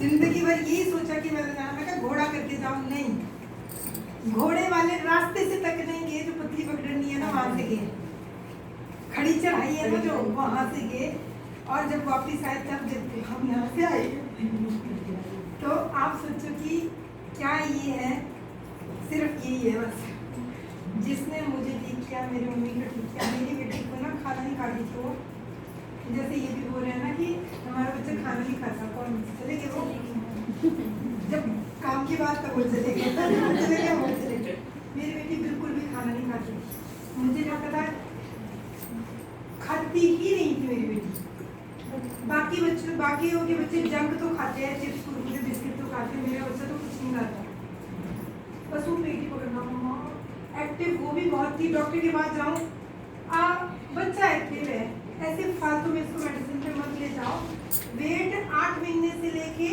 जिंदगी भर यही सोचा कि मैं कहा घोड़ा करके जाऊं, नहीं, घोड़े वाले रास्ते से तक नहीं गए, जो पतली पगडंडी है ना वहां से गए, खड़ी चढ़ाई है ना जो वहां से गए, और जब वापिस आए तब जब हम यहाँ से आए। तो आप सोचो कि क्या ये है, सिर्फ यही है बस जिसने मुझे ठीक किया, मेरी मम्मी को ठीक किया। मेरी बेटी को ना खाना नहीं खा रही थी वो, जैसे ये भी बोल रहे हैं ना कि हमारा बच्चा खाना नहीं खाता, कौन चले गए वो, जब काम की बात तब वो चले गए, चले गए वो चले गए। मेरी बेटी बिल्कुल भी खाना नहीं खाती, मुझे क्या पता, खाती ही नहीं थी मेरी बेटी। बाकी के बच्चे जंक तो खाते हैं, चिप्स कुरकुरे बिस्किट तो खाते हैं, मेरा बच्चा तो कुछ नहीं खाता, बस वो पेटी पकड़ना। मम्मा एक्टिव वो भी बहुत थी, डॉक्टर के पास जाऊँ, बच्चा एक्टिव है, ऐसे फालतू में इसको मेडिसिन पे मत ले जाओ। वेट 8 महीने से लेके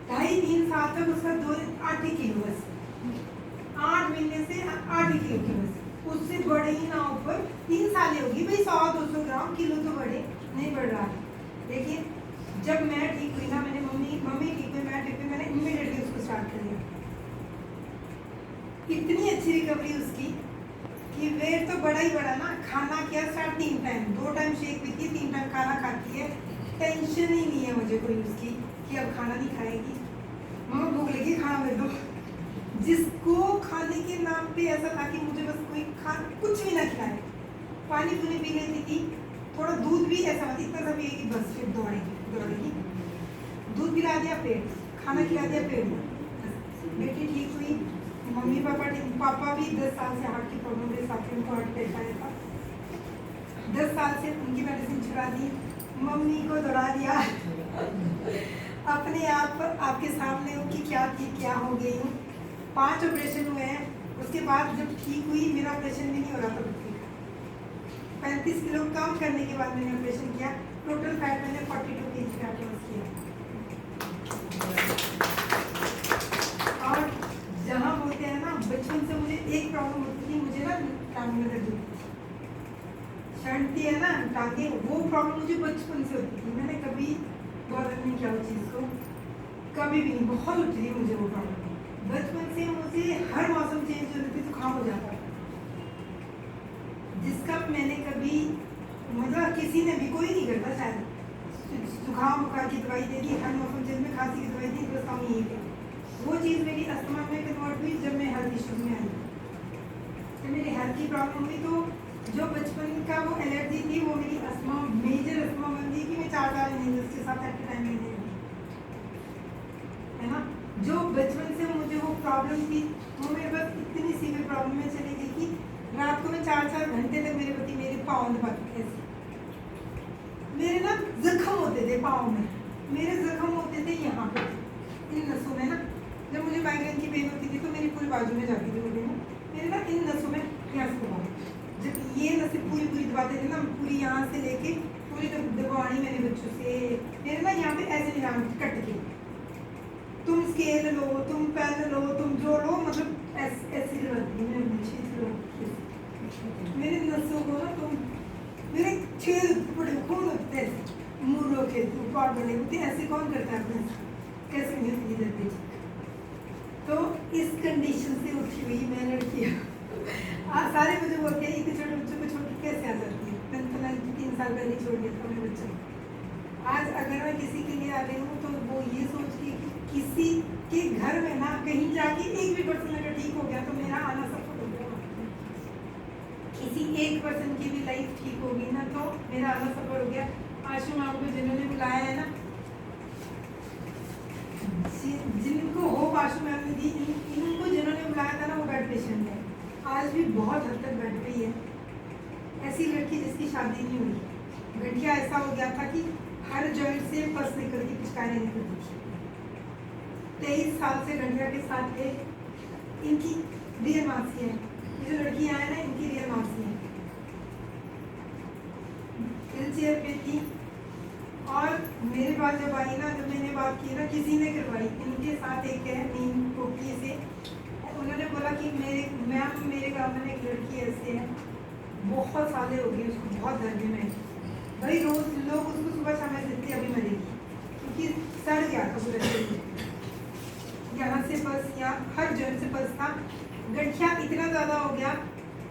2.5-3 साल तक उसका 8 किलो बस, 8 महीने से 8 किलो की बस, उससे बढ़े ही ना ऊपर। 3 साल होगी भाई, 100-200 ग्राम, किलो तो बढ़े नहीं बढ़ रहा। देखिए जब मैं ठीक हुई ना, मैंने मम्मी ठीक हुई, मैं ठीक हुई, मैंने इमीडिएटली उसको स्टार्ट कर दिया। इतनी अच्छी रिकवरी उसकी कि वेट तो बड़ा ही बड़ा ना, खाना किया स्टार्ट 3 टाइम, 2 टाइम शेक पीती, 3 टाइम खाना खाती है, टेंशन ही नहीं है मुझे कोई उसकी कि अब खाना नहीं खाएगी, मम्मा भूख लगी खाना दे दो। जिसको खाने के नाम पे ऐसा था कि मुझे बस कोई कुछ भी ना खिलाए, पानी पूरी पी लेती थी, थोड़ा दूध भी ऐसा मत इतना सा पिए कि बस फिर दौड़ेगी, दूध पिला दिया पेट, खाना खिला दिया पेट, बेटी ठीक हुई। मम्मी पापा भी 10 साल से हार्ट की प्रॉब्लम के साथ उनको हार्ट अटैक आया था, 10 साल से उनकी मेडिसिन छुड़ा दी, मम्मी को दौड़ा दिया। अपने आप आपके सामने हो कि क्या हो गई हूँ। 5 ऑपरेशन हुए हैं, उसके बाद जब ठीक हुई, मेरा ऑपरेशन भी नहीं हो रहा था, 35 किलो कम करने के बाद मैंने ऑपरेशन किया, टोटल फैट मैंने 42 kg फैट लॉस किया। और जहाँ बोलते हैं ना, बचपन से मुझे एक प्रॉब्लम होती थी, मुझे ना टांग में दर्द होती थी, शर्टी है ना टांगे, वो प्रॉब्लम मुझे बचपन से होती थी, मैंने कभी बॉदर नहीं किया उस चीज़ को, कभी भी नहीं, बहुत होती थी मुझे वो प्रॉब्लम बचपन से। मुझे हर मौसम चेंज होने पे जुकाम हो जाता था, जिसका मैंने कभी मतलब किसी ने भी, कोई नहीं करता शायद, जुकाम बुखार की दवाई दे दी, हर मौसम चेंज में खांसी की दवाई दी, बस हम यही थे। वो चीज़ मेरी अस्थमा में कन्वर्ट हुई जब मैं हेल्थ इश्यूज में आई, जब मेरी हेल्थ की प्रॉब्लम हुई तो जो बचपन का वो एलर्जी थी वो मेरी अस्थमा, मेजर अस्थमा बन गई कि मैं 4 साल नहीं उसके साथ एट टाइम नहीं है ना। जो बचपन से मुझे वो प्रॉब्लम थी, वो मेरे पास इतनी सीवियर प्रॉब्लम में चली गई कि रात को मैं 4-4 घंटे तक मेरे पति मेरे पाँव दबाते थे, मेरे ना जख्म होते थे पाँव में, मेरे जख्म होते थे यहाँ पे इन नसों में ना। जब मुझे माइग्रेन की पेन होती थी तो मेरी पूरी बाजू में जाती थी वो पेन, मेरे ना इन नसों में यहाँ से दबा, जब ये नसें पूरी दबाते थे ना, पूरी यहाँ से लेके पूरी दबानी मैंने बच्चों से, मेरे ना यहाँ पे ऐसे निशान कट के, तुम स्केल लो, तुम पेन लो, तुम जो लो, मतलब ऐसी मेरे नसों को ना, तुम मेरे छेद बड़े खून होते हैं, मुँह रोके ऊपर बने होते, ऐसे कौन करता है अपने, कैसे नहीं होती दर्द। तो इस कंडीशन से उठी हुई मैं लड़की सारे मुझे बोलते हैं इतने छोटे बच्चों को छोड़ के कैसे आ जाती है, मैंने तो 3 साल पहले छोड़ दिया था मेरे बच्चा। आज अगर मैं किसी के लिए आ रही हूँ तो वो ये सोच के कि किसी के घर में ना कहीं जाके एक भी पर्सन अगर ठीक हो गया तो मेरा आना सफल हो गया, किसी एक पर्सन की भी लाइफ ठीक होगी ना तो मेरा आना सफल हो गया। आशु माँ को जिन्होंने बुलाया है ना, जिनको होप आशु मैम ने दी, इनको जिन्होंने बुलाया था ना, वो बेड पेशेंट है, आज भी बहुत हद तक बेड पे ही है। ऐसी लड़की जिसकी शादी नहीं हुई, गठिया ऐसा हो गया था कि हर जॉइंट से पस निकलती, पिचकारी निकलती थी, 23 साल से गठिया के साथ थे। इनकी रियल मासी है, ये जो लड़कियाँ हैं ना, इनकी रियल मासी है, व्हील चेयर पे थी। और मेरे पास जब आई ना, जब मैंने बात की ना, किसी ने करवाई, इनके साथ एक है नीम टोपी से, उन्होंने बोला कि मैम मेरे गाँव में एक लड़की ऐसे है, बहुत साले हो गए उसको, बहुत दर्द में भाई, रोज लोग उसको सुबह शाम देते अभी मरेगी, क्योंकि सड़ गया था पूरा शरीर। पस या हर जॉइंट से पस था। गठिया इतना ज़्यादा हो गया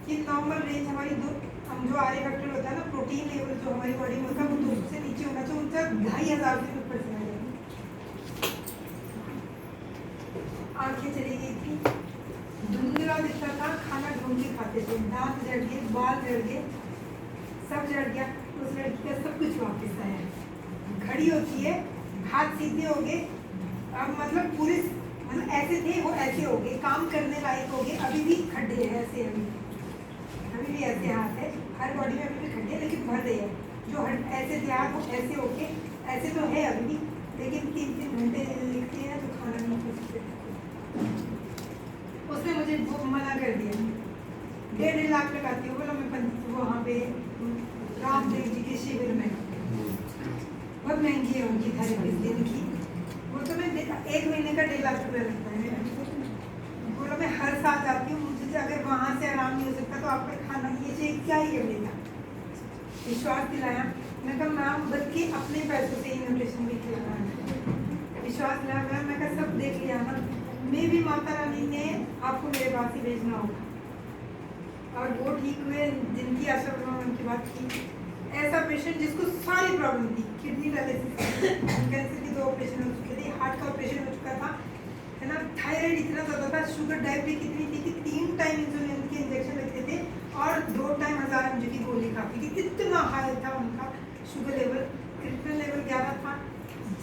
कि नॉर्मल रेंज हमारी हम जो आर फैक्टर होता है ना, प्रोटीन लेवल जो हमारी बॉडी में होता है, वो 200 से नीचे होना चाहिए, उनका 2500 से ऊपर चला जाएगा। आंखें चली गई थी, धुंधला दिखता था, खाना ढूंढ के खाते थे, दांत जड़ गए, बाल जड़ गए, सब जड़ गया। उस लड़की का सब कुछ वापस आया। घड़ी होती है, हाथ सीधे हो गए, अब मतलब पूरे मतलब ऐसे थे वो ऐसे हो गए, काम करने लायक हो गए। अभी भी खड्डे हैं ऐसे, अभी भी ऐसे हाथ है, हर बॉडी में अभी भी खड्डे, लेकिन भर रहे हैं। जो ऐसे थे हाथ वो ऐसे हो गए, ऐसे तो है अभी भी, लेकिन 3-3 घंटे लिखते हैं तो खाना नहीं खा सकते। उसने मुझे वो मना कर दिया। 1.5 लाख लगाती हूँ, बोला मैं वहाँ पे रामदेव जी के शिविर में, बहुत महंगी है उनकी थेरेपी दिन की, वो तो मैं 1 महीने का 1.5 लाख रुपया लगता है मेरा। बोला मैं हर साल जाती हूँ, मुझे अगर वहाँ से आराम नहीं हो सकता तो आपका खाना ये चाहिए, क्या ही कर लेगा। विश्वास दिलाया, मैं कहा मैम बल्कि अपने पैसों से ही न्यूट्रिशन भी खिलाना है। विश्वास दिलाया मैं कहा सब देख लिया ना, मैं भी माता रानी ने आपको मेरे पास ही भेजना होगा। और वो ठीक हुए, जिनकी आशा उनकी बात की। ऐसा पेशेंट जिसको सारी प्रॉब्लम थी, किडनी डायलिसिस, कैंसर के 2 ऑपरेशन हो चुके थे, हार्ट का ऑपरेशन हो चुका था, है ना, थायराइड इतना ज़्यादा था, शुगर डायबिटीज इतनी थी कि 3 टाइम इंसुलिन के इंजेक्शन लगते थे और 2 टाइम 1000 mg की गोली खाती थी। इतना हाई था उनका शुगर लेवल, क्रिटिकल लेवल 11 था।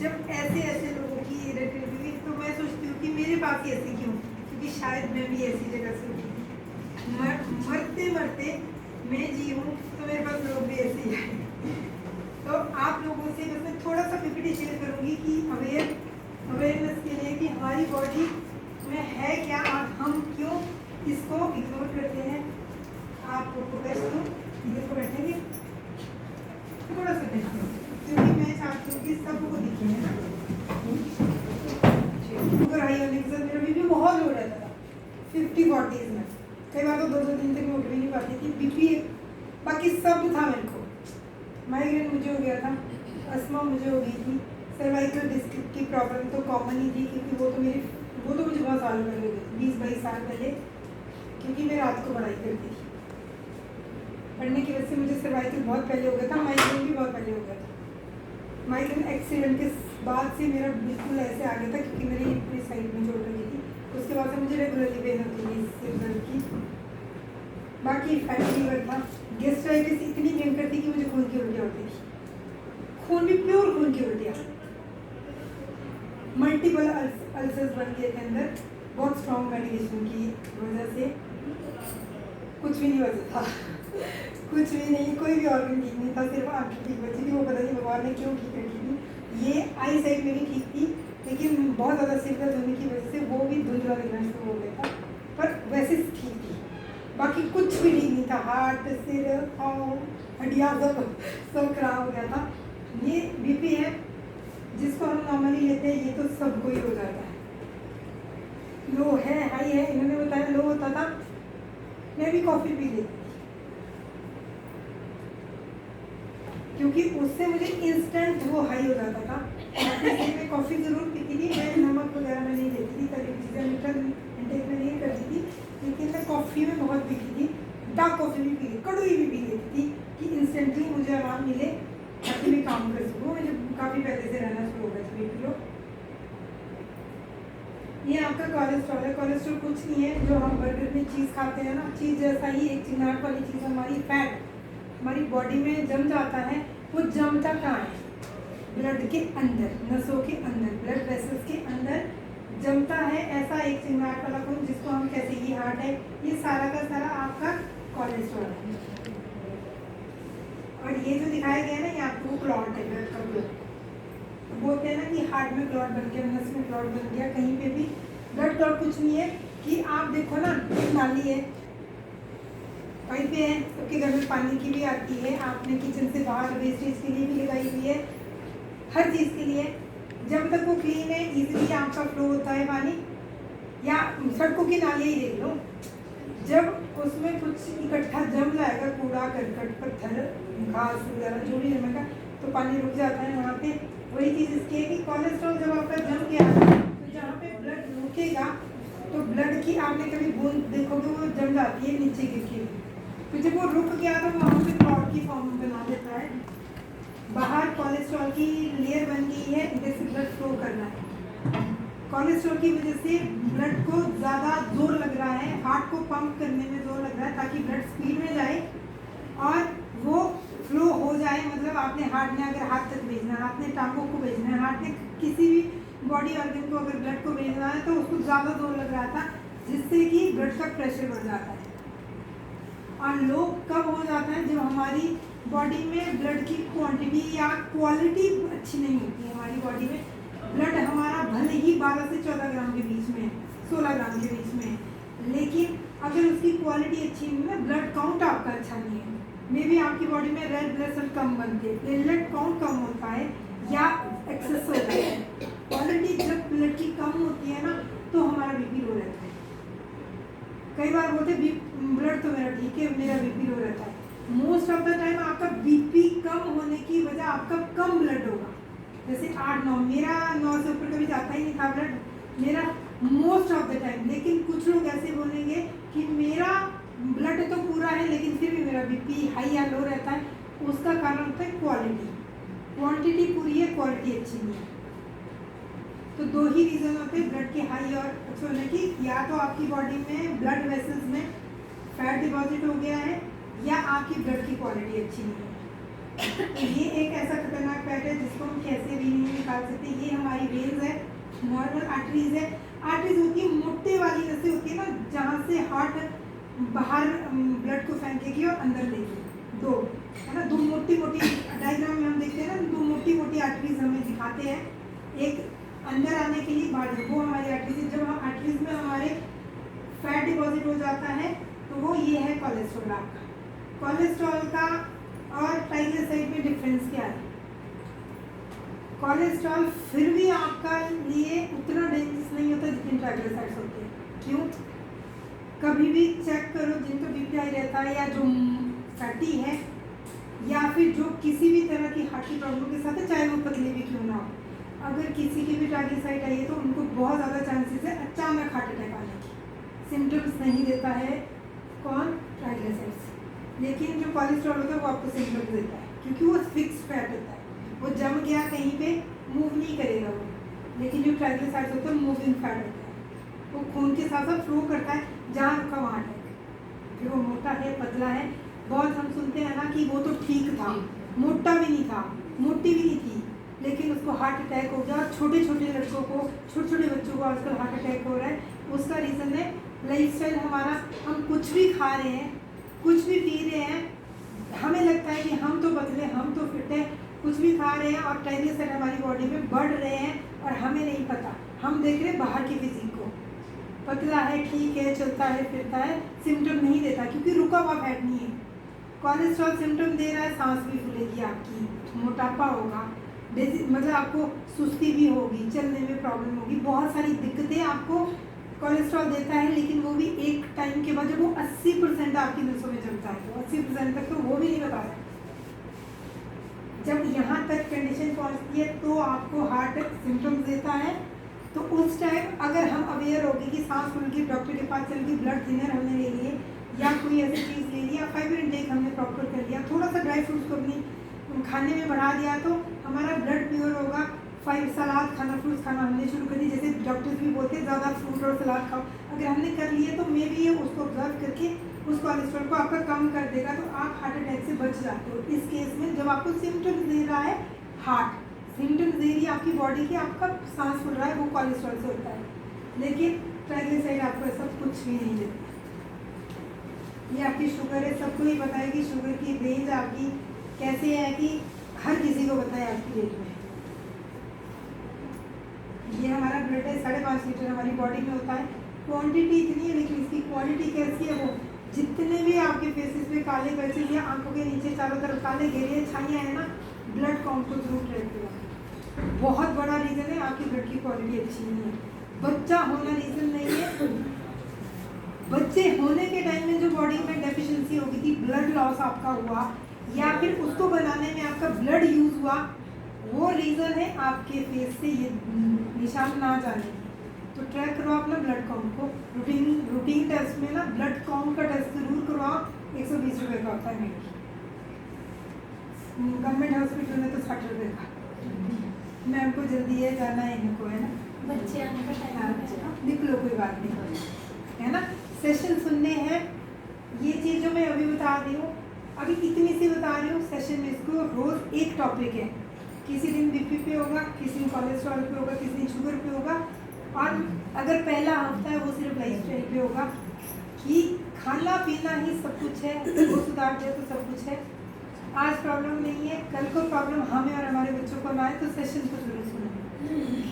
जब ऐसे ऐसे लोगों की इरेटिलिटी हुई तो मैं सोचती हूँ कि मेरे पास ही ऐसे क्यों, क्योंकि शायद मैं भी ऐसी जगह से उठी थी। मरते मरते मैं जी हूँ तो मेरे पास लोग भी ऐसे ही हैं। तो आप लोगों से बस मैं थोड़ा सा पीपीटी शेयर करूँगी कि अवेयरनेस के लिए कि हमारी बॉडी में है क्या और हम क्यों इसको इग्नोर करते हैं। आप प्रोटेस्ट हो, इधर को बैठेंगे थोड़ा सा देखो, क्योंकि मैं चाहती हूँ कि सबको दिखे, है ना। शुगर हाई होने के साथ मेरा बीपी बहुत लो रहता था, 50-40 में, कई बार तो 2-2 दिन तक मैं उठ भी नहीं पाती थी। बीपी बाकी सब था मेरे को, माइग्रेन मुझे हो गया था, अस्थमा मुझे हो गई थी, सर्वाइकल डिस्क की प्रॉब्लम तो कॉमन ही थी, क्योंकि वो तो मुझे बहुत साल पहले हो गई थी, 20-22 साल पहले, क्योंकि मैं रात को पढ़ाई करती थी। पढ़ने की वजह से मुझे सर्वाइकल बहुत पहले हो गया था, माइग्रेन भी बहुत पहले हो गया था। माइग्रेन एक्सीडेंट के बाद से मेरा बिल्कुल ऐसे आ गया था, क्योंकि मेरी पूरी साइड में चोट लगी थी। उसके बाद से मुझे रेगुलरली पेन होती है सिर दर्द की। बाकी फैटी लीवर था, गैस्ट्राइटिस इतनी भयंकर थी कि मुझे खून की उल्टियाँ होती थी, खून भी प्योर खून की उल्टियाँ, मल्टीपल अल्सर्स बन गए थे अंदर, बहुत स्ट्रॉन्ग मेडिकेशन की वजह से। कुछ भी नहीं बचा था कुछ भी नहीं, कोई भी ऑर्गन ठीक नहीं था, सिर्फ आँखें ठीक बची थी, वो पता नहीं भगवान ने क्यों ठीक रखी थी। ये आई साइड मेरी ठीक थी, लेकिन बहुत ज़्यादा सिर दर्द होने की वजह से वो भी धुंधला दिखना शुरू हो गया था, पर वैसे ठीक थी। बाकी कुछ भी ठीक नहीं था, हार्ट, सिर, पाँव, हड्डियाँ सब खराब हो गया था। ये बीपी है जिसको हम नॉर्मली लेते हैं, ये तो सबको ही हो जाता है। लो है, हाई है, इन्होंने बताया लो होता था, मैं भी कॉफ़ी पी लेती थी, क्योंकि उससे मुझे इंस्टेंट वो हाई हो जाता था। मैं कॉफ़ी ज़रूर पीती थी, मैं नमक वगैरह में नहीं लेती थी, तभी चीज़ें मीठा इंटेक में नहीं करती थी, लेकिन मैं कॉफ़ी में बहुत पीती थी, डार्क कॉफ़ी भी पी, कड़वी भी पी लेती थी कि इंस्टेंटली मुझे आराम मिले ताकि मैं काम कर सकूँ। मुझे काफ़ी पहले से रहना शुरू हो गया था बीपी लो। ये आपका कोलेस्ट्रॉल है, कोलेस्ट्रॉल कुछ नहीं है, जो हम बर्गर में चीज़ खाते हैं ना, चीज़ जैसा ही एक चिंगाट वाली चीज़, हमारी फैट हमारी बॉडी में जम जाता है। वो जमता कहाँ है? ब्लड के अंदर, नसों के अंदर, ब्लड वेसल्स के अंदर जमता है ऐसा एक चिंगाट वाला खून, जिसको हम कहते हैं ये हार्ट है। ये सारा का सारा आपका कोलेस्ट्रॉल है। और ये जो दिखाया गया है ना, ये आपको क्लॉट है, ब्लड का क्लॉट। बोलते हैं ना कि हार्ट में क्लॉट बन गया, नस में क्लॉट बन गया, कहीं पे भी। ब्लड क्लॉट कुछ नहीं है कि आप देखो ना, एक नाली है, वहीं पे है, सबके घर में पानी की भी आती है, आपने किचन से बाहर वेस्टेज के लिए भी लगाई हुई है, हर चीज़ के लिए। जब तक वो क्लीन है, इजीली आपका फ्लो होता है पानी। या सड़कों की नालियाँ ही देख लो, जब उसमें कुछ इकट्ठा जम जाएगा, कूड़ा करकट, पत्थर, घास वगैरह जो भी जमेगा, तो पानी रुक जाता है वहाँ पे। वही चीज़ इसकी है कि कोलेस्ट्रॉल जब आपका जम गया तो जहाँ पे ब्लड रुकेगा तो ब्लड की आपने कभी बूंद देखोगे वो जम जाती है नीचे गिर के, तो जब वो रुक गया तो वहाँ पे क्लॉट की फॉर्म बना देता है, बाहर कोलेस्ट्रॉल की लेयर बन गई है, इधर से ब्लड फ्लो कर रहा है। कोलेस्ट्रॉल की वजह से ब्लड को ज़्यादा जोर लग रहा है, हार्ट को पंप करने में जोर लग रहा है ताकि ब्लड स्पीड में जाए और वो फ्लो हो जाए। मतलब आपने हार्ट में अगर हाथ तक भेजना है, आपने टांगों को भेजना है, हार्ट में किसी भी बॉडी ऑर्गन को अगर ब्लड को भेजना है तो उसको ज़्यादा जोर लग रहा था, जिससे कि ब्लड का प्रेशर बढ़ जाता है। और लो कब हो जाता है, जब हमारी बॉडी में ब्लड की क्वांटिटी या क्वालिटी अच्छी नहीं होती है। हमारी बॉडी में ब्लड हमारा भले ही 12 से 14 ग्राम के बीच में, 16 ग्राम के बीच में, लेकिन अगर उसकी क्वालिटी अच्छी नहीं है, ब्लड काउंट आपका अच्छा नहीं है, मे बी आपकी बॉडी में रेड ब्लड सेल कम बनते हैं, प्लेटलेट काउंट कम होता है या एक्सेस होता है। क्वालिटी जब ब्लड की कम होती है ना तो हमारा बीपी लो रहता है। कई बार बोलते ब्लड तो मेरा ठीक है, मेरा बीपी लो रहता है। मोस्ट ऑफ द टाइम आपका बीपी कम होने की वजह आपका कम ब्लड होगा। जैसे 8-9, मेरा 9 से ऊपर कभी जाता ही नहीं था ब्लड मेरा मोस्ट ऑफ द टाइम। लेकिन कुछ लोग ऐसे बोलेंगे कि मेरा ब्लड तो पूरा है लेकिन फिर भी मेरा बीपी हाई या लो रहता है। उसका कारण होता है क्वालिटी। क्वांटिटी पूरी है, क्वालिटी अच्छी नहीं है। तो दो ही रीज़न होते हैं ब्लड के हाई और अच्छे होने की, या तो आपकी बॉडी में ब्लड वेसल्स में फैट डिपॉजिट हो गया है या आपकी ब्लड की क्वालिटी अच्छी नहीं है। तो ये एक ऐसा खतरनाक फैट है जिसको हम कैसे भी नहीं निकाल सकते। ये हमारी वेन्स है, नॉर्मल आर्टरीज है। आर्टरीज होती है मोटे वाली, जैसे होती है ना जहाँ से हार्ट बाहर ब्लड को फेंकेगी और अंदर लेगी, दो है ना, दो मोटी मोटी डायग्राम में हम देखते हैं ना, दो मोटी मोटी आर्टरीज हमें दिखाते हैं, एक अंदर आने के लिए बाहर, वो हमारी आर्टरीज। जब हम आर्टरीज में हमारे फैट डिपॉजिट हो जाता है तो वो ये है कोलेस्ट्रॉल आपका। कोलेस्ट्रॉल का और ट्राइग्लिसराइड में डिफरेंस क्या है? कोलेस्ट्रॉल फिर भी आपका लिए उतना डेंजरस नहीं होता जितने ट्राइग्लिसराइड्स होते हैं। क्यों? कभी भी चेक करो जिनको बीपी हाई रहता है या जो फैटी है या फिर जो किसी भी तरह की हार्ट की प्रॉब्लम के साथ है, चाहे वो पतले भी क्यों ना हो, अगर किसी की भी ट्राइग्लिसराइड आई है तो उनको बहुत ज़्यादा चांसेस है अचानक हार्ट अटैक आने की। सिम्टम्स नहीं देता है कौन? ट्राइग्लिसराइड्स। लेकिन जो कोलेस्ट्रॉल होता है वो आपको सिम्टम्स देता है क्योंकि वो फिक्स फैट होता है, वो जम गया कहीं पे मूव नहीं करेगा वो। लेकिन जो ट्राइग्लिसराइड्स होता है मूविंग फैट होता है, वो खून के साथ साथ फ्लो करता है, जहाँ रुका वहाँ अटैक। फिर वो मोटा है, पतला है, बहुत हम सुनते हैं ना कि वो तो ठीक था, मोटा भी नहीं था, मोटी भी नहीं थी, लेकिन उसको हार्ट अटैक हो गया। और छोटे छोटे लड़कों को, छोटे छोटे बच्चों को आजकल हार्ट अटैक हो रहा है। उसका रीज़न है लाइफस्टाइल हमारा। हम कुछ भी खा रहे हैं, कुछ भी पी रहे हैं, हमें लगता है कि हम तो पतले, हम तो फिट है, कुछ भी खा रहे हैं और ट्राइग्लिसराइड हमारी बॉडी में बढ़ रहे हैं और हमें नहीं पता। हम देख रहे हैं बाहर की फिजिक को, पतला है, ठीक है, चलता है, फिरता है, सिम्टम नहीं देता क्योंकि रुका हुआ फैट नहीं है। कोलेस्ट्रॉल सिम्टम दे रहा है, सांस भी फूलेगी आपकी, मोटापा होगा, मतलब आपको सुस्ती भी होगी, चलने में प्रॉब्लम होगी, बहुत सारी दिक्कतें आपको कोलेस्ट्रॉल देता है। लेकिन वो भी एक टाइम के बाद जब वो 80% आपकी नसों में जमता है, तो 80% तक तो वो भी नहीं बता सकता। जब यहाँ तक कंडीशन पहुँचती है तो आपको हार्ट सिम्टम्स देता है। तो उस टाइम अगर हम अवेयर होगी कि सांस फूल की, डॉक्टर के पास चल के ब्लड थिनर हमने ले लिए या कोई ऐसी चीज़ ले लिया, फाइबर इंटेक हमने प्रॉपर कर लिया, थोड़ा सा ड्राई फ्रूट्स को अपनी खाने में बढ़ा दिया, तो हमारा ब्लड प्योर होगा। सलाद खाना, फ्रूट्स खाना हमने शुरू कर दी, जैसे डॉक्टर्स भी बोलते हैं ज़्यादा फ्रूट और सलाद खाओ। अगर हमने कर लिए तो मे बी ये उसको ऑब्जर्व करके उस कोलेस्ट्रॉल को आपका कम कर देगा, तो आप हार्ट अटैक से बच जाते हो। इस केस में जब आपको सिम्टम्स दे रहा है, हार्ट सिम्टम्स दे रही है आपकी बॉडी की, आपका सांस फूल रहा है, वो कोलेस्ट्रॉल से होता है। लेकिन ट्राइग्लिसराइड आपको ऐसा कुछ भी नहीं देता। ये आपकी शुगर है, सबको ही पता है कि शुगर की रेंज आपकी कैसे है कि हर किसी को पता है आपकी रेंज में। ये हमारा ब्लड है, 5.5 लीटर हमारी बॉडी में होता है। क्वांटिटी इतनी है लेकिन इसकी क्वालिटी कैसी है? वो जितने भी आपके फेसेस पे काले पैचेस या आंखों के नीचे चारों तरफ काले घेरे छाइयाँ है ना, ब्लड काउंट को जरूर ट्रैक किया। बहुत बड़ा रीज़न है आपकी ब्लड की क्वालिटी अच्छी नहीं है। बच्चा होना रीज़न नहीं है। बच्चे होने के टाइम में जो बॉडी में डेफिशिएंसी हो गई थी, ब्लड लॉस आपका हुआ या फिर उसको बनाने में आपका ब्लड यूज़ हुआ, वो रीज़न है आपके फेस से ये निशान ना जाने की। तो ट्रैक करो अपना ब्लड काउंट को। रूटीन टेस्ट में ना ब्लड काउंट का टेस्ट जरूर करवाओ। 120 रुपये का होता है मेरे। गवर्नमेंट हॉस्पिटल में तो 60 रुपये का। मैम को जल्दी है, जाना है इनको, है ना, बच्चे आने का टाइम है। निकलो, कोई बात नहीं, है ना। सेशन सुनने हैं। ये चीज़ जो मैं अभी बता रही हूँ, अभी इतनी सी बता रही हूँ। सेशन में इसको रोज़ एक टॉपिक है। किसी दिन बीपी पे होगा, किसी दिन कोलेस्ट्रॉल पे होगा, किसी दिन शुगर पे होगा। और अगर पहला हफ्ता है वो सिर्फ लाइफस्टाइल पे होगा कि खाना पीना ही सब कुछ है, वो सुधार दिया तो सब कुछ है। आज प्रॉब्लम नहीं है, कल को प्रॉब्लम हमें और हमारे बच्चों को ना आए, तो सेशन को जरूर सुनो,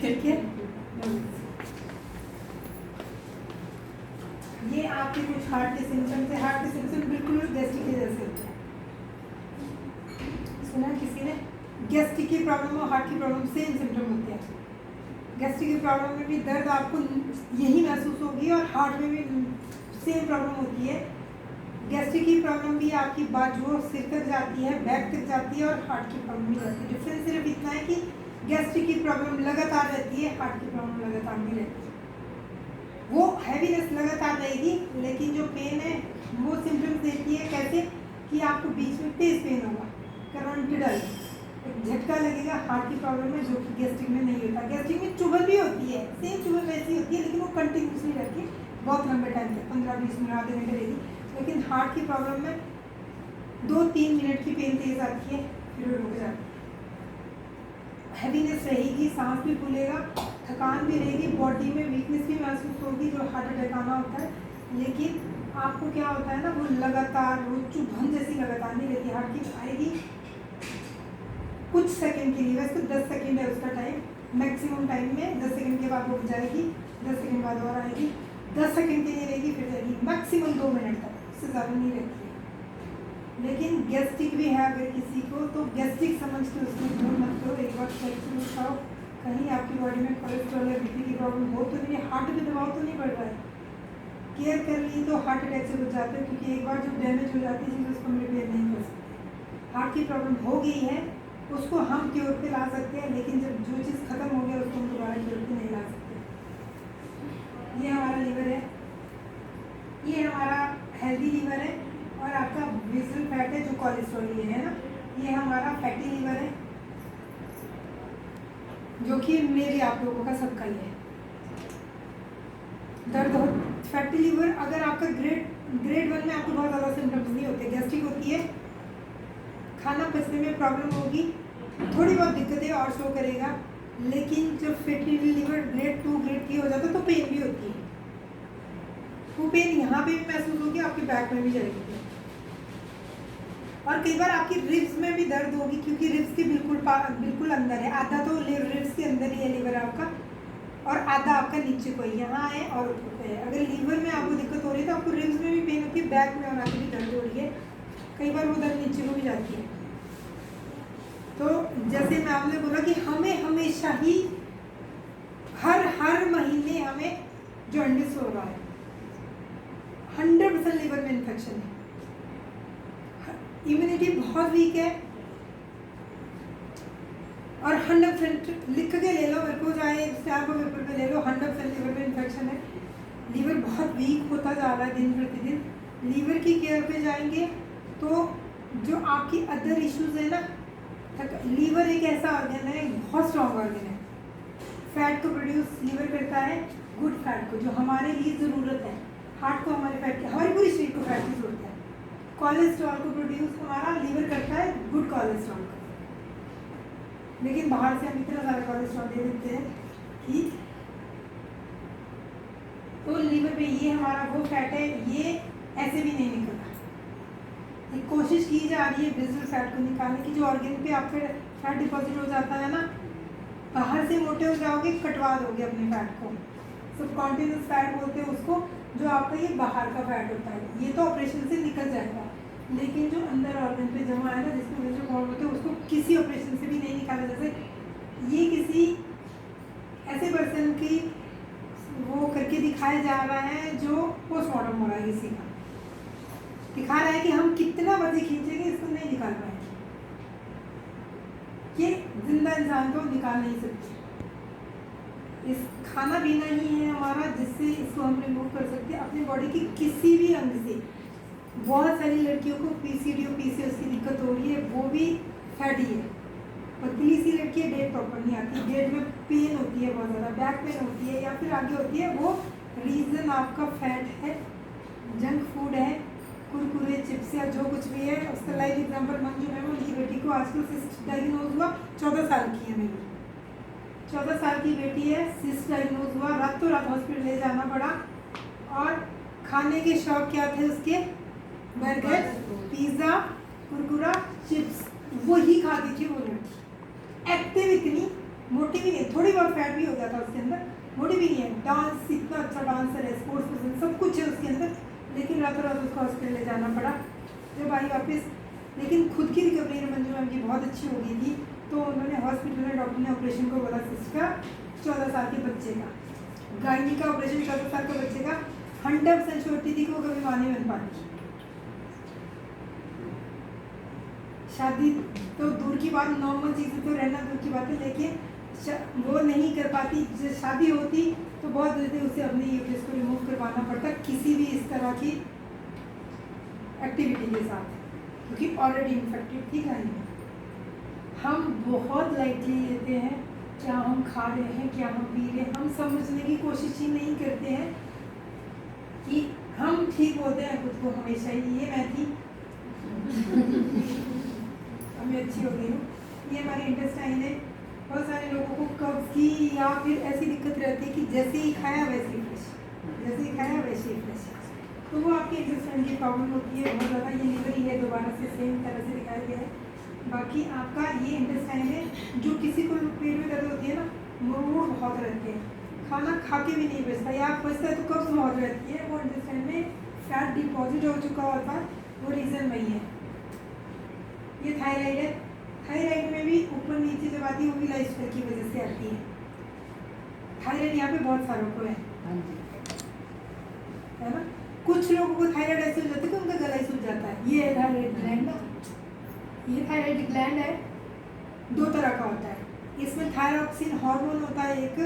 ठीक है। ये आपके कुछ हार्ट के सिम्टम्स है। हार्ट के सिम्टम्स बिल्कुल गैस्ट्रिक के जैसे होते हैं। सुना किसी ने? गैस्ट्रिक की प्रॉब्लम और हार्ट की प्रॉब्लम सेम सिम्टम होते हैं। गैस्ट्रिक की प्रॉब्लम में भी दर्द आपको यही महसूस होगी और हार्ट में भी सेम प्रॉब्लम होती है। गैस्ट्रिक की प्रॉब्लम भी आपकी बाजुओं सिर तक जाती है, बैक तक जाती है, और हार्ट की प्रॉब्लम भी जाती है। डिफरेंस सिर्फ इतना है कि गैस्ट्रिक की प्रॉब्लम लगातार रहती है, हार्ट की प्रॉब्लम लगातार नहीं रहती। वो हैवीनेस लगातार रहेगी, लेकिन जो पेन है वो सिम्टम्स देती है कैसे कि आपको बीच में तेज पेन होगा, करोंटिडल झटका लगेगा। हार्ट की प्रॉब्लम में, जो कि गैस्ट्रिक में नहीं होता। गैस्ट्रिक में चुभन भी होती है, सेम चुभन वैसी होती है, लेकिन वो कंटिन्यूसली रहती है बहुत लंबे टाइम तक, 15-20 मिनट, आधे घंटे रहेगी। लेकिन हार्ट की प्रॉब्लम में 2-3 मिनट की पेन तेज आती है, फिर वो रुक जाती है। हैवीनेस रहेगी, सांस भी फूलेगा, थकान भी रहेगी, बॉडी में वीकनेस भी महसूस होगी, जो हार्ट अटैक आना होता है। लेकिन आपको क्या होता है ना, वो लगातार, वो चुभन जैसी लगातार नहीं रहती। हार्ट की आएगी कुछ सेकंड के लिए, वैसे 10 सेकंड है उसका टाइम, मैक्सिमम टाइम में 10 सेकंड के बाद रुक जाएगी, 10 सेकंड बाद और आएगी, 10 सेकंड के लिए रहेगी, फिर जाएगी, मैक्सिमम 2 मिनट तक, उससे ज़्यादा नहीं रहती है। लेकिन गैस्ट्रिक भी है अगर किसी को, तो गैस्ट्रिक समझ के उसमें भूल मत करो। एक बार चेक जरूर खाओ, कहीं आपकी बॉडी में कोलेस्ट्रॉल या बीपी की प्रॉब्लम हो तो नहीं, हार्ट पे दबाव तो नहीं बढ़ रहा है। केयर कर ली तो हार्ट अटैक से बच जाते हैं, क्योंकि एक बार जब डैमेज हो जाती है चीज़, उसको हम रिपेयर नहीं कर सकते। हार्ट की प्रॉब्लम हो गई है, उसको हम क्योर पे ला सकते हैं, लेकिन जब जो चीज़ खत्म हो गया उसको हम दोबारा क्योर पे नहीं ला सकते। ये हमारा लीवर है, ये हमारा हेल्दी लीवर है, और आपका विजल फैट है जो कोलेस्ट्रॉल है ना, ये हमारा फैटी लीवर है, जो कि मेरे आप लोगों का सबका ही है। दर्द हो, फैटी लीवर अगर आपका ग्रेड 1 में आपको बहुत ज़्यादा सिम्टम्स नहीं होते। गैस्ट्रिक होती है, खाना पचने में प्रॉब्लम होगी, थोड़ी बहुत दिक्कतें और शो करेगा। लेकिन जब फैटी लीवर ग्रेड 2 ग्रेड 3 हो जाता है तो पेन भी होती है। वो पेन यहाँ पे भी महसूस होगी, आपके बैक में भी जाएगी, और कई बार आपकी रिब्स में भी दर्द होगी, क्योंकि रिब्स के बिल्कुल अंदर है। आधा तो रिब्स के अंदर ही है लीवर आपका, और आधा आपका नीचे को यहाँ है और ऊपर पे है। अगर लीवर में आपको दिक्कत हो रही है तो आपको रिब्स में भी पेन होती है, बैक में और आगे भी दर्द हो रही है, कई बार वो दर्द नीचे को भी जाती है। तो जैसे मैम ने बोला कि हमें हमेशा ही हर महीने हमें जॉन्डिस हो रहा है, 100% लीवर में इन्फेक्शन है, इम्यूनिटी बहुत वीक है, और 100% लिख के ले लो, मेरे को चाहे स्टैम्प पेपर पे ले लो, 100% लीवर में इन्फेक्शन है। लीवर बहुत वीक होता जा रहा है दिन प्रतिदिन। लीवर की केयर पे जाएंगे तो जो आपकी अदर इश्यूज है ना, लीवर एक ऐसा ऑर्गन है, बहुत स्ट्रॉन्ग ऑर्गन है। फैट को प्रोड्यूस लीवर करता है, गुड फैट को, जो हमारे लिए ज़रूरत है। हार्ट को हमारे फैट की, हमारी पूरी शरीर को फैट की ज़रूरत है। कोलेस्ट्रॉल को प्रोड्यूस हमारा लीवर करता है, गुड कोलेस्ट्रॉल को। लेकिन बाहर से हम इतना ज़्यादा कोलेस्ट्रॉल दे देते हैं कि तो लीवर पे ये हमारा वो फैट है, ये ऐसे भी नहीं निकलता। एक कोशिश की जा रही है विजिबल फैट को निकालने की, जो ऑर्गन पे आपका फैट डिपॉजिट हो जाता है ना, बाहर से मोटे हो जाओगे, कटवा दोगे अपने फैट को। सबकॉन्टिन्यूस फैट बोलते हैं उसको, जो आपका ये बाहर का फैट होता है, ये तो ऑपरेशन से निकल जाएगा। लेकिन जो अंदर ऑर्गन पे जमा है ना, जिसमें विजिबल फैट होते हैं, उसको किसी ऑपरेशन से भी नहीं निकाला जा सकता। ये किसी ऐसे पर्सन की वो करके दिखाया जा रहा है जो पोस्टमार्टम हो रहा है, किसी का दिखा रहा है कि हम कितना मर्जी खींचेंगे इसको नहीं निकाल पाएंगे। ये जिंदा इंसान को निकाल नहीं सकते। इस खाना पीना ही है हमारा जिससे इसको हम रिमूव कर सकते हैं अपनी बॉडी की किसी भी अंग से। बहुत सारी लड़कियों को पीसीडी और पीसीओएस की दिक्कत हो रही है, वो भी फैटी है। पतली सी लड़की है, डेट प्रॉपर नहीं आती, डेट में पेन होती है, बहुत ज़्यादा बैक पेन होती है या फिर आगे होती है, वो रीज़न आपका फैट है, जंक फूड है, कुरकुरे चिप्स या जो कुछ भी है। उसका लाइव एग्जांपल मंजू मैम, उनकी बेटी को आजकल सिस्ट डायग्नोज हुआ, 14 साल की है मेरी, 14 साल की बेटी है, सिस्ट डायग्नोज हुआ, रातों रात हॉस्पिटल ले जाना पड़ा। और खाने के शौक क्या थे उसके? बर्गर, पिज़्ज़ा, कुरकुरा, चिप्स, वही खाती थी वो लड़की। एक्टिव इतनी, मोटी भी नहीं, थोड़ी बहुत फैट भी हो गया था उसके अंदर, मोटी भी नहीं है, डांस इतना अच्छा डांसर है, स्पोर्ट्स पर्सन, सब कुछ है उसके अंदर, लेकिन रातों रात उसको हॉस्पिटल ले जाना पड़ा जब आई वापस। लेकिन खुद की रिकवरी मंजू मैम की बहुत अच्छी हो गई थी, तो उन्होंने हॉस्पिटल में डॉक्टर ने ऑपरेशन को बोला सिस्ट का, 14 साल के बच्चे का, गायनी का ऑपरेशन 14 साल के बच्चे का। 100% श्योरिटी थी कि वो कभी मां नहीं बन पाती। शादी तो दूर की बात, नॉर्मल चीज़ें तो रहना दूर की बात है, लेकिन वो नहीं कर पाती। जब शादी होती तो बहुत जल्दी उसे अपने यूट्रस को रिमूव करवाना पड़ता किसी भी इस तरह की एक्टिविटी के साथ, क्योंकि ऑलरेडी इन्फेक्टेड थी गायनी। हम बहुत लाइटली लेते हैं क्या हम खा रहे हैं, क्या हम पी रहे हैं, हम समझने की कोशिश ही नहीं करते हैं कि हम ठीक होते हैं खुद को हमेशा ही। ये मैं थी अब मैं अच्छी हो गई हूँ। ये हमारे इंटेस्टाइन है। बहुत सारे लोगों को कब्ज की या फिर ऐसी दिक्कत रहती है कि जैसे ही खाया वैसे ही फ्रेश, जैसे ही खाया वैसे ही फ्रेश, तो वो आपके इंटेस्टाइन की प्रॉब्लम होती है बहुत ज़्यादा। ये लीवर ही है, दोबारा से सेम तरह से दिखाया गया है। बाकी आपका ये इंटेस्टाइन है, जो किसी को पेट में दर्द होती है ना, मूड बहुत रहते हैं, खाना खा के भी नहीं बचता या बचता है तो कब्ज बहुत रहती है, वो इंटेस्टाइन में फैट डिपॉजिट हो चुका होता है, वो रीज़न वही है। ये थायराइड है। थायराइड में भी ऊपर नीचे जब आती है वो भी लाइफस्टाइल की वजह से आती है। थायराइड यहाँ पे बहुत सारों को है ना। कुछ लोगों को थायराइड ऐसे हो जाता है कि उनका गला ही सूख जाता है। ये है थायराइड ग्लैंड ना, ये थायराइड ग्लैंड है, 2 तरह का होता है। इसमें थायरॉक्सिन हार्मोन होता है एक,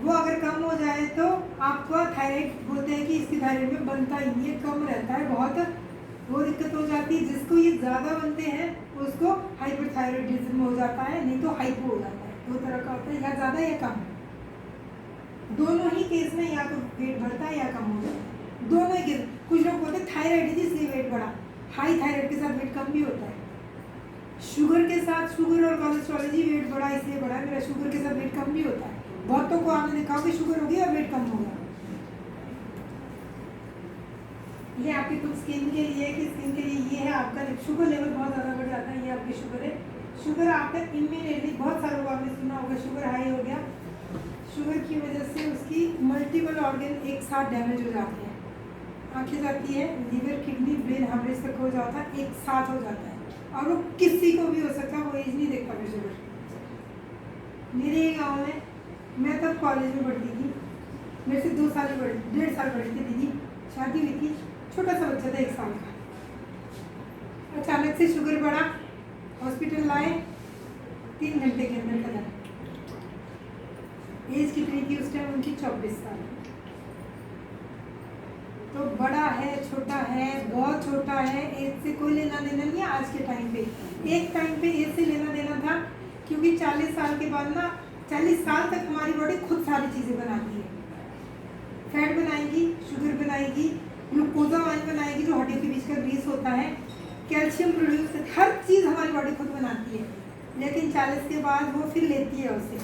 वो अगर कम हो जाए तो आपका थायराइड बोलते हैं कि इसकी थायराइड में बनता ही नहीं है, कम रहता है बहुत, वो दिक्कत हो जाती है। जिसको ये ज़्यादा बनते हैं उसको हाइपरथायरॉइडिज्म हो जाता है, नहीं तो हाइपो हो जाता है। 2 तरह का होता है, या ज़्यादा या कम। दोनों ही केस में या तो वेट बढ़ता है या कम हो जाता है, दोनों ही केस। कुछ लोग बोलते हैं थायराइड है इसलिए वेट बढ़ा, हाई थायराइड के साथ वेट कम भी होता है। शुगर के साथ, शुगर और कोलेस्ट्रॉल वेट बढ़ा इसलिए बढ़ा, मेरा शुगर के साथ वेट कम भी होता है। बहुतों को आपने देखा कि शुगर हो गया और वेट कम हो गया। ये आपकी कुछ स्किन के लिए, कि स्किन के लिए ये है आपका शुगर लेवल बहुत ज़्यादा बढ़ जाता है, ये आपकी शुगर है। शुगर आपका इमीडिएटली, बहुत सारों को आपने सुना होगा शुगर हाई हो गया, शुगर की वजह से उसकी मल्टीपल ऑर्गन एक साथ डैमेज हो जाते हैं। आँखें जाती है, लीवर, किडनी, ब्रेन हेमरेज तक हो जाता है, एक साथ हो जाता है, और वो किसी को भी हो सकता है, वो एज नहीं देखता है शुगर। मेरे गाँव में मैं तब कॉलेज में पढ़ती थी, मेरे से 2 साल बड़ी, 1.5 साल बड़ी थी दीदी, शादी हुई थी, छोटा सा बच्चा था 1 साल का। अचानक से शुगर बढ़ा, हॉस्पिटल लाए, 3 घंटे के अंदर खत्म। एज कितनी थी उस टाइम उनकी? 24 साल। तो बड़ा है, छोटा है, बहुत छोटा है, एज से कोई लेना देना नहीं है आज के टाइम पे। एक टाइम पे एज से लेना देना था, क्योंकि 40 साल के बाद ना, 40 साल तक हमारी बॉडी खुद सारी चीज़ें बनाती है। फैट बनाएगी, शुगर बनाएगी, ग्लूकोजामाइन बनाएगी जो हड्डियों के बीच का ग्रीस होता है, कैल्शियम प्रोड्यूस, हर चीज़ हमारी बॉडी खुद बनाती है। लेकिन 40 के बाद वो फिर लेती है उसे,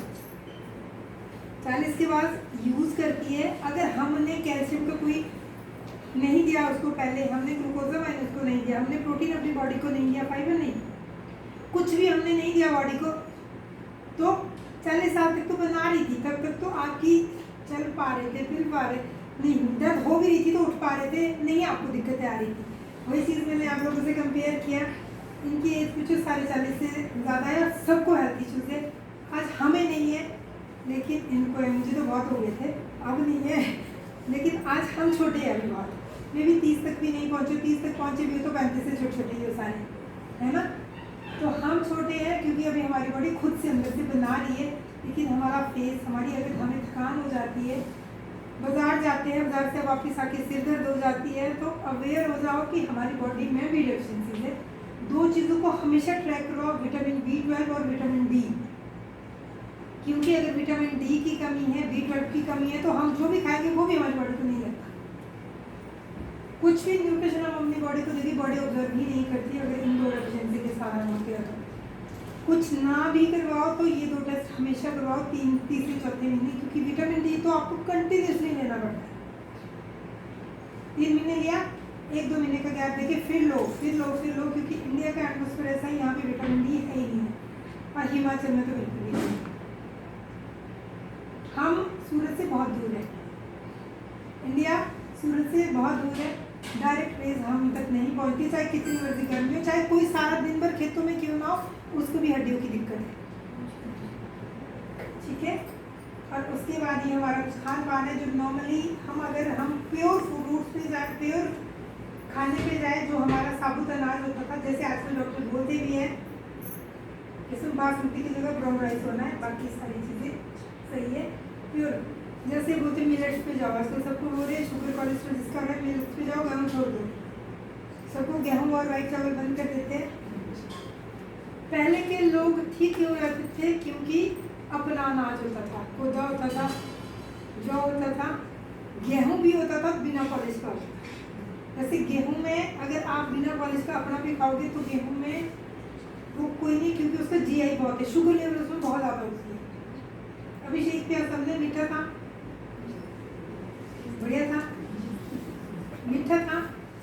40 के बाद यूज़ करती है। अगर हमने कैल्शियम का कोई नहीं दिया उसको, पहले हमने ग्लूकोजामाइन उसको नहीं दिया, हमने प्रोटीन अपनी बॉडी को नहीं दिया, फाइबर नहीं, कुछ भी हमने नहीं दिया बॉडी को, तो 40 साल तक तो बना रही थी, तब तक तो आपकी चल पा रहे थे, फिर पा रहे नहीं, दर्द हो भी रही थी तो उठ पा रहे थे, नहीं आपको दिक्कतें आ रही थी। वही चीज़ मैंने आप लोगों से कंपेयर किया, इनकी एज कुछ 40 से ज़्यादा है, सबको हेल्थ इशूज़ है। आज हमें नहीं है, लेकिन इनको है। मुझे तो बहुत हो गए थे, अब नहीं है, लेकिन आज हम छोटे हैं अभी बहुत, मैं भी 30 तक भी नहीं पहुँचे, 30 तक पहुँचे भी तो 35 से छोटे छोटे ही हो सारे, है ना। तो हम छोटे हैं क्योंकि अभी हमारी बॉडी खुद से अंदर से बना रही है, लेकिन हमारे हमारा फेस, हमारी अगर हमें थकान हो जाती है, बाजार जाते हैं, बाजार से वापस आके सिर दर्द हो जाती है, तो अवेयर हो जाओ कि हमारी बॉडी में भी डेफिशिएंसी है। दो चीज़ों को हमेशा ट्रैक करो, विटामिन B12 और विटामिन डी, क्योंकि अगर विटामिन डी की कमी है, B12 की कमी है, तो हम जो भी खाएंगे वो भी हमारी बॉडी को नहीं लगता। कुछ भी न्यूट्रिशन हम अपनी बॉडी को देगी, बॉडी ऑब्जर्व ही नहीं करती अगर इन दो डेफिशिएंसी के साथ होते हैं। तो कुछ ना भी करवाओ तो ये दो टेस्ट हमेशा करवाओ, तीसरे चौथे महीने, क्योंकि विटामिन डी तो आपको कंटिन्यूसली लेना पड़ता है। 3 महीने लिया, 1-2 महीने का गैप देके फिर लो, क्योंकि इंडिया का एटमॉस्फेयर ऐसा है, यहाँ पे विटामिन डी है ही नहीं है, और हिमाचल में तो बिल्कुल भी नहीं। हम सूरत से बहुत दूर है, इंडिया सूरत से बहुत दूर है, डायरेक्ट रेज हम तक नहीं पहुँचती, चाहे कितनी मर्जी गर्मी हो, चाहे कोई सारा दिन भर खेतों में क्यों ना हो, उसको भी हड्डियों की दिक्कत है, ठीक है। और उसके बाद ये हमारा खान पान है, जो नॉर्मली अगर हम प्योर फ्रूट्स पे जाए, प्योर खाने पे जाए, जो हमारा साबुत अनाज होता था, जैसे आजकल डॉक्टर बोलते भी हैं इसमें बासमती की जगह ब्राउन राइस होना है, बाकी सारी चीज़ें सही है, प्योर। जैसे बोलते मिलेट्स पे जाओ, आजकल सबको बोल रहे शुगर कोलेस्ट्रॉल जिसका है, मिलेट्स पे जाओ, गेहूँ छोड़ दो, सबको गेहूँ और वाइट चावल बंद कर देते हैं। पहले के लोग ठीक क्यों रहते थे? क्योंकि अपना अनाज होता था, कोदा होता था, जौ होता था, गेहूं भी होता था बिना पॉलिश का। जैसे गेहूं में अगर आप बिना पॉलिश का अपना भी खाओगे तो गेहूं में वो कोई नहीं, क्योंकि उसका जीआई बहुत है, शुगर लेवल उसमें बहुत ज़्यादा होती है। अभिषेक पे सबने मीठा था, बढ़िया था, मीठा था,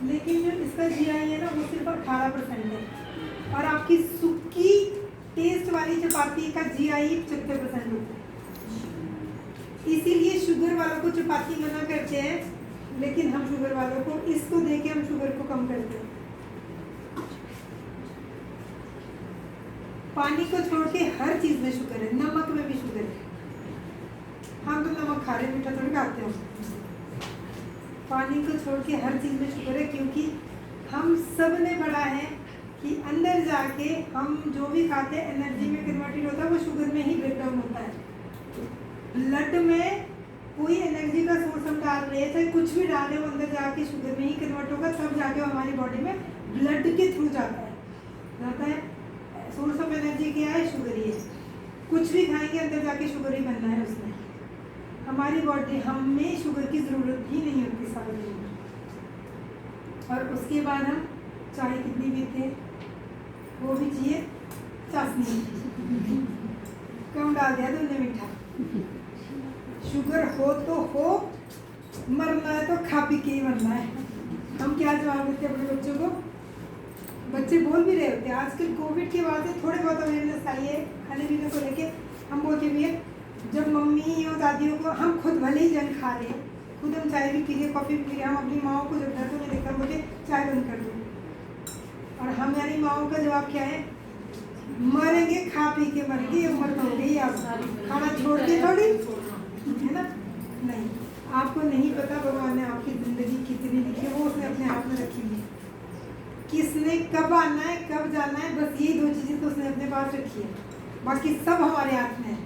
लेकिन जो इसका जीआई है ना वो सिर्फ 18% है, और आपकी सूखी टेस्ट वाली चपाती का जीआई 75% होता है। इसीलिए शुगर वालों को चपाती मना करते हैं, लेकिन हम शुगर वालों को इसको देके हम शुगर को कम करते हैं। पानी को छोड़ के हर चीज में शुगर है, नमक में भी शुगर है। हम तो नमक खा रहे, मीठा थोड़ी खाते हो। पानी को छोड़ के हर चीज में शुगर है, क्योंकि हम सब ने पढ़ा है कि अंदर जाके हम जो भी खाते हैं एनर्जी में कन्वर्टेड होता है, वो शुगर में ही ब्रेक डाउन होता है। ब्लड में कोई एनर्जी का सोर्स हम डाल रहे हैं, चाहे कुछ भी डाल रहे हो, अंदर जाके शुगर में ही कन्वर्ट होगा, तब जाके हमारी बॉडी में ब्लड के थ्रू जाता है। सोर्स ऑफ एनर्जी क्या है? शुगर ही है। कुछ भी खाएंगे अंदर जाके शुगर ही बनना है उसमें। हमारी बॉडी, हमें शुगर की ज़रूरत ही नहीं होती सारे दिन। और उसके बाद हम चाय कितनी पीते हैं, वो भी चाहिए चाशनी, कम डाल दिया तुमने मीठा। शुगर हो तो हो, मरना है तो खा पी के ही मरना है। हम क्या जवाब देते हैं अपने बच्चों को? बच्चे बोल भी रहे होते हैं। आजकल कोविड के बाद से थोड़े बहुत अवेयरनेस आई है खाने पीने को लेके। हम बोलते भी है, जब मम्मी और दादियों को, हम खुद भले ही जंग खा रहे हैं, खुद हम चाय भी पी रहे, कॉफ़ी भी पी रहे, हम अपनी माओ को जब घर में देखकर बोलते चाय बंद कर दो, और हमारी माओ का जवाब क्या है? मरेंगे, खा पी के मरेंगे, ये उम्र तो हो गई, आप खाना छोड़ के थोड़ी, है ना? नहीं, आपको नहीं पता भगवान ने आपकी ज़िंदगी कितनी लिखी है, वो उसने अपने हाथ में रखी हुई है। किसने कब आना है, कब जाना है, बस यही 2 चीज़ें तो उसने अपने पास रखी है। बाकी सब हमारे हाथ में है।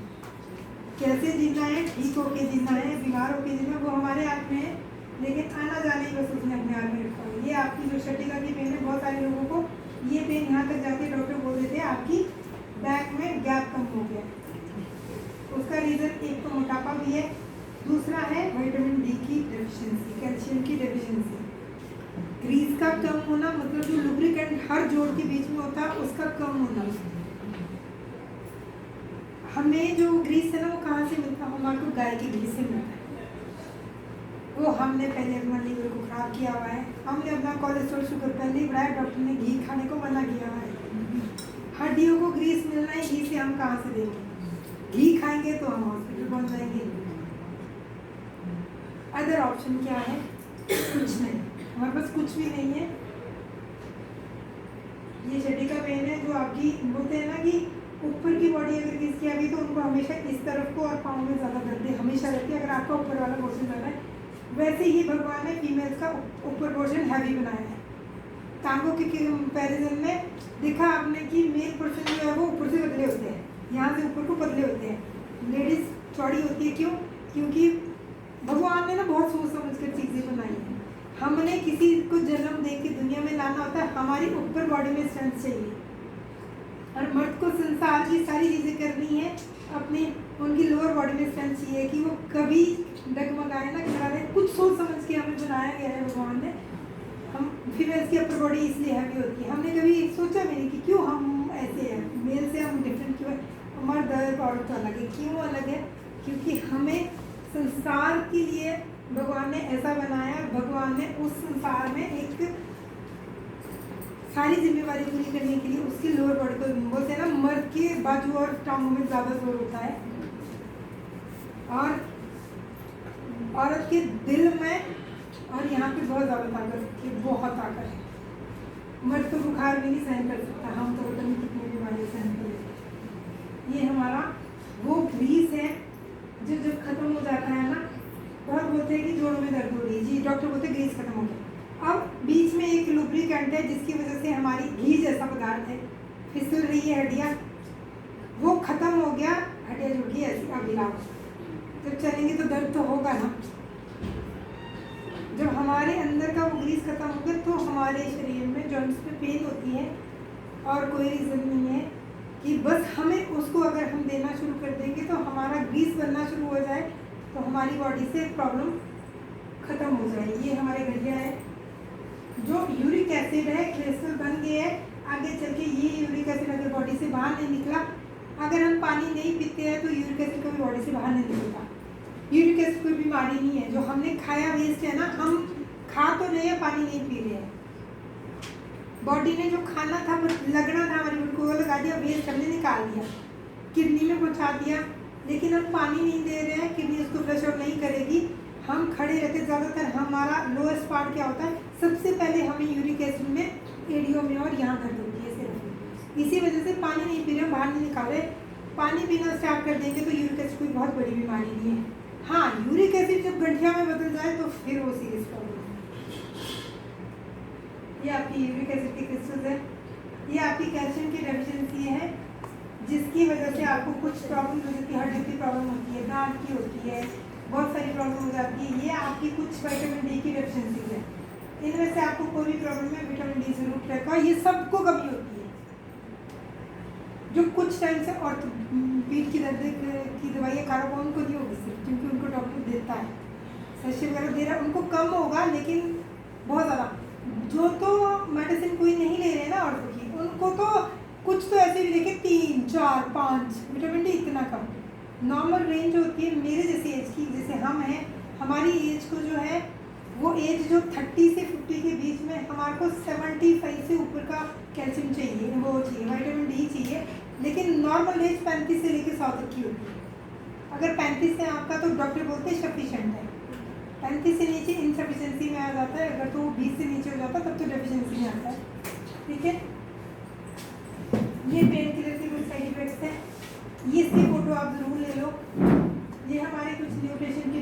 कैसे जीना है, ठीक होके जीना है, बीमार होके जीना है, वो हमारे हाथ में है। लेकिन आना जाना ही बस उसने अपने हाथ में रखा है। ये आपकी जो शर्टिका की पेन है, बहुत सारे लोगों को ये पेन यहाँ तक जाके डॉक्टर बोल देते हैं आपकी बैक में गैप कम हो गया। उसका रीज़न एक तो मोटापा भी है, दूसरा है विटामिन डी की डेफिशिएंसी, कैल्शियम की डेफिशिएंसी। ग्रीस का कम होना, मतलब जो लुब्रिकेंट हर जोड़ के बीच में होता है उसका कम होना। हमें जो ग्रीस है ना, वो कहाँ से मिलता है? हमारे को गाय की घी से मिलता है। वो हमने पहले अपना लीवर को खराब किया हुआ है, हमने अपना कोलेस्ट्रॉल शुगर पहले ही बढ़ाया, डॉक्टर ने घी खाने को मना किया हुआ है। हड्डियों को ग्रीस मिलना है, घी से हम कहाँ से देंगे? घी खाएंगे तो हम हॉस्पिटल पहुँच जाएंगे। अदर ऑप्शन क्या है? कुछ नहीं, हमारे पास कुछ भी नहीं है। ये शर्टिका पेन है जो आपकी, बोलते हैं ना कि ऊपर की बॉडी अगर किसकी आ गई तो उनको हमेशा इस तरफ को और पाँव में ज़्यादा दर्द हमेशा रहती है, अगर आपका ऊपर वाला पोर्शन ज़्यादा है। वैसे ही भगवान ने फीमेल्स का ऊपर पोर्शन हैवी बनाया है। टांगों के कंपैरिजन में देखा आपने कि मेल पोर्शन जो है वो ऊपर से पतले होते हैं, यहाँ से ऊपर को पतले होते हैं। लेडीज चौड़ी होती है। क्यों? क्योंकि भगवान ने ना बहुत सोच समझ कर चीज़ें बनाई हैं। हमने किसी को जन्म दे के दुनिया में लाना होता है, हमारी ऊपर बॉडी में स्ट्रेंथ चाहिए, और मर्द को संसार की सारी चीज़ें करनी है, अपनी उनकी लोअर बॉडी में स्ट्रेंथ चाहिए कि वो कभी डगमगाए ना, खड़ा रहे। कुछ सोच समझ के हमें बनाया गया है भगवान ने। हम फीमेल्स की अपर बॉडी इसलिए हैवी होती है। हमने कभी सोचा भी नहीं कि क्यों हम ऐसे हैं, मेल से हम डिफरेंट क्यों है, मर्द और औरत अलग है। क्यों अलग है? क्योंकि हमें संसार के लिए भगवान ने ऐसा बनाया, भगवान ने उस संसार में एक सारी जिम्मेवारी पूरी करने के लिए उसकी लोअर बॉडी को, बोलते हैं ना मर्द के बाजू और टांगों में ज़्यादा जोर होता है, और औरत के दिल में और यहाँ पे बहुत ज़्यादा ताकत होती है, बहुत ताकत है। मर्द तो बुखार भी नहीं सहन कर सकता, हम तो पता नहीं कितनी बीमारी सहन कर लेते हैं। ये हमारा वो ग्रीस है जो जब खत्म हो जाता है ना, बहुत बोलते हैं कि जोड़ों में दर्द हो रही है, जी डॉक्टर बोलते हैं ग्रीस खत्म हो गया। अब बीच में एक लुब्रिकेंट है जिसकी वजह से हमारी घी जैसा पदार्थ है, फिसल रही है हड्डियाँ, वो खत्म हो गया, हड्डियाँ जुड़ गई ऐसी। अब इलाज जब चलेंगे तो दर्द तो होगा ना। जब हमारे अंदर का वो ग्रीस खत्म हो गया तो हमारे शरीर में जॉइंट्स में पेन होती है, और कोई रीज़न नहीं है कि बस हमें उसको अगर हम देना शुरू कर देंगे तो हमारा ग्रीस बनना शुरू हो जाए तो हमारी बॉडी से प्रॉब्लम ख़त्म हो जाए। ये हमारे गठिया है, जो यूरिक एसिड है क्रिस्टल बन गए है, आगे चल के ये यूरिक एसिड अगर बॉडी से बाहर नहीं निकला, अगर हम पानी नहीं पीते हैं तो यूरिक एसिड कभी बॉडी से बाहर नहीं निकलता। यूरिक एसिड कोई बीमारी नहीं है, जो हमने खाया वेस्ट है ना, हम खा तो रहे हैं, पानी नहीं पी रहे हैं। बॉडी ने जो खाना था लगना था हमारी बॉडी को, वो लगा दिया, वेस्ट हमने निकाल दिया, किडनी में पहुंचा दिया, लेकिन हम पानी नहीं दे रहे हैं, किडनी उसको फ्लश आउट नहीं करेगी। हम खड़े रहते, ज़्यादातर हमारा लोएस्ट पार्ट क्या होता है, सबसे पहले हमें यूरिक एसिड में एडियो में और यहाँ दर्द होती है सिर्फ। इसी वजह से पानी नहीं पी रहे, बाहर नहीं निकाले। पानी पीना स्टार्ट कर देंगे तो यूरिक एसिड कोई बहुत बड़ी बीमारी नहीं है। हाँ, यूरिक एसिड जब गठिया में बदल जाए तो फिर वो सीरियस प्रॉब्लम है। ये आपकी यूरिक एसिड की क्रिस्टल्स है, ये आपकी कैल्शियम की डेफिशिएंसी है, जिसकी वजह से आपको कुछ प्रॉब्लम हो जाती है, हड्डी की प्रॉब्लम होती है, दांत की होती है, बहुत सारी प्रॉब्लम हो जाती है। ये आपकी कुछ विटामिन डी की डेफिशिएंसी है। इनमें से आपको कोई भी प्रॉब्लम है, विटामिन डी जरूर रखा, ये सबको कमी होती है। जो कुछ टाइम से और पीठ की दर्द की दवाइयाँ खा रहा, उनको नहीं होगी सिर्फ, क्योंकि उनको डॉक्टर देता है, सैशे वगैरह दे रहा है, उनको कम होगा, लेकिन बहुत ज़्यादा। जो तो मेडिसिन कोई नहीं ले रहे ना औरतों की, उनको तो कुछ तो ऐसे भी देखे 3, 4, 5 विटामिन डी इतना कम। नॉर्मल रेंज होती है मेरे जैसे एज की, जैसे हम हैं, हमारी एज को जो है वो एज जो 30 से 50 के बीच में, हमारे को 75 से ऊपर का कैल्शियम चाहिए, वो चाहिए, विटामिन डी चाहिए। लेकिन नॉर्मल एज 35 से लेकर 100 तक की होती है। अगर 35 से आपका तो डॉक्टर बोलते हैं सफिशेंट है, 35 से नीचे इनसफिशेंसी में आ जाता है, अगर तो 20 से नीचे हो जाता है तब तो डेफिशिएंसी में आता है। ठीक है, ये पेन किलर के कुछ साइड इफेक्ट्स हैं, ये इसकी फ़ोटो आप ज़रूर ले लो। ये हमारे कुछ न्यूट्रिशन की